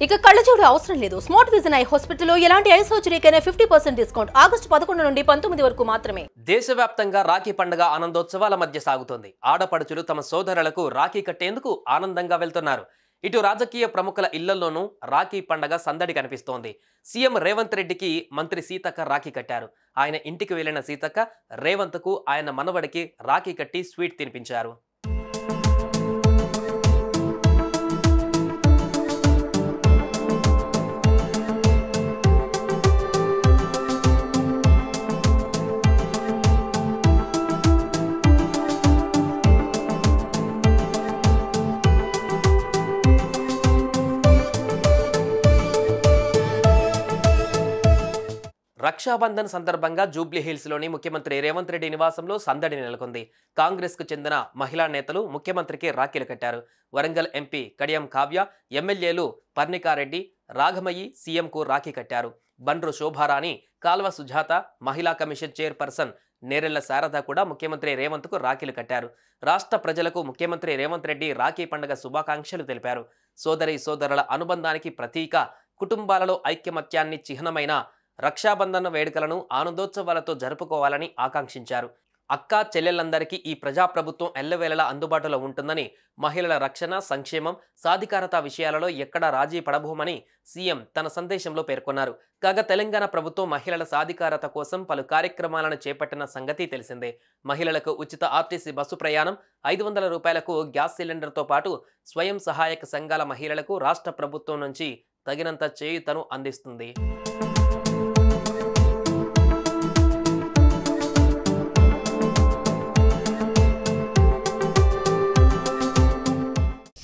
ఇక కళ్ళజోడు అవసరం లేదు. స్మార్ట్ విజన్ ఐ హాస్పిటల్లో ఎలాంటి ఐ సర్జరీకైనా 50% డిస్కౌంట్. ఆగస్టు 11 నుండి 19 వరకు మాత్రమే. దేశవ్యాప్తంగా రాఖీ పండుగ ఆనందోత్సవాల మధ్య సాగుతోంది. ఆడపడుచులు తమ సోదరులకు రాఖీ కట్టేందుకు ఆనందంగా వెళ్తున్నారు. ఇటు రాజకీయ ప్రముఖుల ఇళ్లలోనూ రాఖీ పండుగ సందడి కనిపిస్తోంది. సీఎం రేవంత్ రెడ్డికి మంత్రి సీతక్క రాఖీ కట్టారు. ఆయన ఇంటికి వెళ్లిన సీతక్క రేవంత్కు ఆయన మనవడికి రాఖీ కట్టి స్వీట్ తినిపించారు. రక్షాబంధన్ సందర్భంగా జూబ్లీహిల్స్లోని ముఖ్యమంత్రి రేవంత్ రెడ్డి నివాసంలో సందడి నెలకొంది. కాంగ్రెస్కు చెందిన మహిళా నేతలు ముఖ్యమంత్రికి రాఖీలు కట్టారు. వరంగల్ ఎంపీ కడియం కావ్య, ఎమ్మెల్యేలు పర్ణికారెడ్డి, రాఘమయ్యి సీఎంకు రాఖీ కట్టారు. బండ్రు శోభారాణి, కాల్వ సుజాత, మహిళా కమిషన్ చైర్పర్సన్ నేరెళ్ల శారద కూడా ముఖ్యమంత్రి రేవంత్కు రాఖీలు కట్టారు. రాష్ట్ర ప్రజలకు ముఖ్యమంత్రి రేవంత్ రెడ్డి రాఖీ పండుగ శుభాకాంక్షలు తెలిపారు. సోదరి సోదరుల అనుబంధానికి ప్రతీక, కుటుంబాలలో ఐక్యమత్యాన్ని చిహ్నమైన రక్షాబంధన వేడుకలను ఆనందోత్సవాలతో జరుపుకోవాలని ఆకాంక్షించారు. అక్క చెల్లెళ్లందరికీ ఈ ప్రజాప్రభుత్వం ఎల్లవేళలా అందుబాటులో ఉంటుందని, మహిళల రక్షణ, సంక్షేమం, సాధికారత విషయాలలో ఎక్కడా రాజీ పడబోమని సీఎం తన సందేశంలో పేర్కొన్నారు. కాగా తెలంగాణ ప్రభుత్వం మహిళల సాధికారత కోసం పలు కార్యక్రమాలను చేపట్టిన సంగతి తెలిసిందే. మహిళలకు ఉచిత ఆర్టీసీ బస్సు ప్రయాణం, 500 రూపాయలకు గ్యాస్ సిలిండర్తో పాటు స్వయం సహాయక సంఘాల మహిళలకు రాష్ట్ర ప్రభుత్వం నుంచి తగినంత చేయూతను అందిస్తుంది.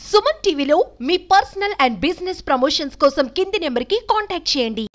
సుమన్ టీవీలో మీ పర్సనల్ అండ్ బిజినెస్ ప్రమోషన్స్ కోసం కింది నెంబర్కి కాంటాక్ట్ చేయండి.